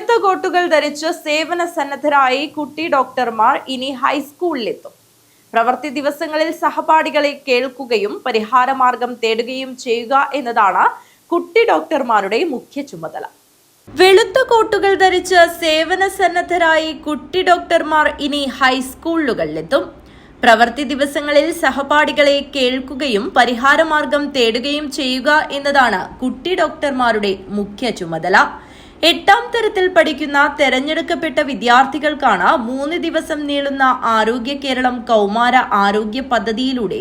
വെളുത്ത കോട്ടുകൾ ധരിച്ച് സേവന സന്നദ്ധരായി കുട്ടി ഡോക്ടർമാർ ഇനി ഹൈസ്കൂളിലെത്തും. പ്രവൃത്തി ദിവസങ്ങളിൽ സഹപാഠികളെ കേൾക്കുകയും പരിഹാരമാർഗം തേടുകയും ചെയ്യുക എന്നതാണ് കുട്ടി ഡോക്ടർമാരുടെ മുഖ്യ ചുമതല. വെളുത്ത കോട്ടുകൾ ധരിച്ച് സേവന സന്നദ്ധരായി കുട്ടി ഡോക്ടർമാർ ഇനി ഹൈസ്കൂളുകളിലെത്തും. പ്രവൃത്തി ദിവസങ്ങളിൽ സഹപാഠികളെ കേൾക്കുകയും പരിഹാരമാർഗം തേടുകയും ചെയ്യുക എന്നതാണ് കുട്ടി ഡോക്ടർമാരുടെ മുഖ്യ ചുമതല. 8ാം തരത്തിൽ പഠിക്കുന്ന തെരഞ്ഞെടുക്കപ്പെട്ട വിദ്യാർത്ഥികൾക്കാണ് 3 ദിവസം നീളുന്ന ആരോഗ്യ കേരളം കൗമാര ആരോഗ്യ പദ്ധതിയിലൂടെ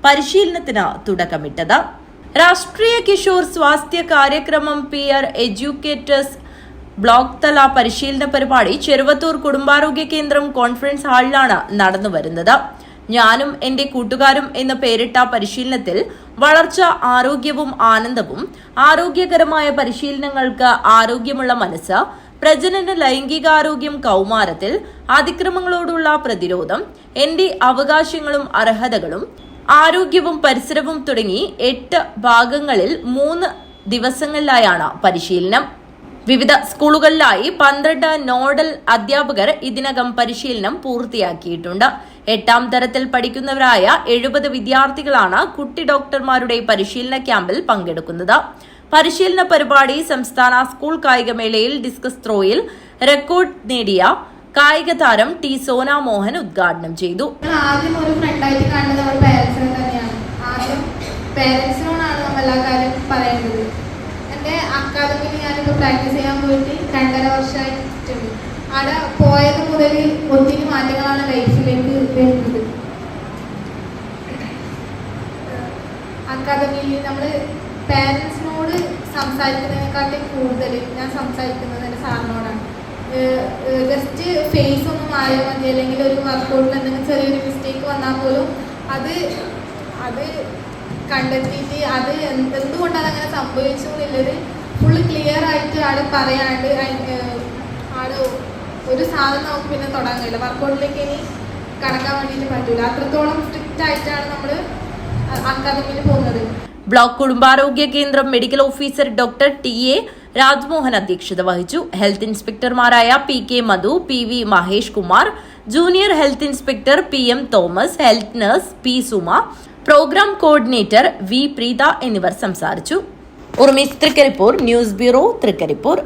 പരിശീലനത്തിന് തുടക്കമിട്ടത്. Rashtriya Kishor Swasthya Karyakram peer educators block തല പരിശീലന പരിപാടി ചെറുവത്തൂർ കുടുംബാരോഗ്യ കേന്ദ്രം കോൺഫറൻസ് ഹാളിലാണ് നടന്നുവരുന്നത്. ഞാനും എന്റെ കൂട്ടുകാരും എന്ന പേരിട്ട പരിശീലനത്തിൽ വളർച്ച, ആരോഗ്യവും ആനന്ദവും, ആരോഗ്യകരമായ പരിശീലനങ്ങൾക്ക് ആരോഗ്യമുള്ള മനസ്സ്, പ്രജനന ലൈംഗികാരോഗ്യം കൗമാരത്തിൽ, അതിക്രമങ്ങളോടുള്ള പ്രതിരോധം, എന്റെ അവകാശങ്ങളും അർഹതകളും, ആരോഗ്യവും പരിസരവും തുടങ്ങി 8 ഭാഗങ്ങളിൽ 3 ദിവസങ്ങളിലായാണ് പരിശീലനം. വിവിധ സ്കൂളുകളിലായി 12 നോഡൽ അധ്യാപകർ ഇതിനകം പരിശീലനം പൂർത്തിയാക്കിയിട്ടുണ്ട്. 8ാം തരത്തിൽ പഠിക്കുന്നവരായ 70 വിദ്യാർത്ഥികളാണ് കുട്ടി ഡോക്ടർമാരുടെ പരിശീലന ക്യാമ്പിൽ പങ്കെടുക്കുന്നത്. പരിശീലന പരിപാടി സംസ്ഥാന സ്കൂൾ കായികമേളയിൽ ഡിസ്കസ് ത്രോയിൽ റെക്കോർഡ് നേടിയ കായിക താരം ടി സോന മോഹൻ ഉദ്ഘാടനം ചെയ്തു. ആദ്യം ഒരു ഫ്രണ്ടായിട്ട് കാണുന്നത് നമ്മുടെ പേരൻസിനെ തന്നെയാണ്. ആദ്യം പേരൻസിനോടാണ് നമ്മൾ എല്ലാ കാര്യം പറയേണ്ടത്. എൻ്റെ അക്കാദമിയിൽ ഞാനിപ്പോൾ പ്രാക്ടീസ് ചെയ്യാൻ പോയിട്ട് 2.5 വർഷമായിട്ടുണ്ട്. അവിടെ പോയത് മുതൽ ഒത്തിരി മാറ്റങ്ങളാണ് ലൈഫിലേക്ക് വരുന്നത്. അക്കാദമിയിൽ നമ്മൾ പേരൻസിനോട് സംസാരിക്കുന്നതിനെക്കാട്ടും കൂടുതൽ ഞാൻ സംസാരിക്കുന്നത് എൻ്റെ സാറിനോടാണ്. ജസ്റ്റ് ഫേസ് ഒന്ന് മാറിയാൽ മതി, അല്ലെങ്കിൽ ഒരു വർക്കൗട്ടിൽ എന്തെങ്കിലും ചെറിയൊരു മിസ്റ്റേക്ക് വന്നാൽ പോലും അത് കണ്ടെത്തിയിട്ട് അത് എന്തുകൊണ്ടാണ് അങ്ങനെ സംഭവിച്ചു എന്നുള്ളത് ഫുള്ള് ക്ലിയർ ആയിട്ട് ആൾ പറയാണ്ട് ആൾ ഒരു സാധനം നമുക്ക് പിന്നെ തുടങ്ങാൻ കഴിയില്ല. വർക്കൗട്ടിലേക്ക് ഇനി കടക്കാൻ വേണ്ടിയിട്ട് പറ്റില്ല. അത്രത്തോളം സ്ട്രിക്റ്റ് ആയിട്ടാണ് നമ്മൾ അക്കാദമിയിൽ പോകുന്നത്. ബ്ലോക്ക് കുടുംബാരോഗ്യ കേന്ദ്രം medical officer doctor T A. Rajmohan അധ്യക്ഷത വഹിച്ചു. ഹെൽത്ത് ഇൻസ്പെക്ടർമാരായ P K. Madhu, P V. Mahesh Kumar, junior health inspector P M. Thomas, health nurse P. Suma, programme coordinator V. Preetha എന്നിവർ സംസാരിച്ചു. Urmis Trikaripur, news bureau, Trikaripur.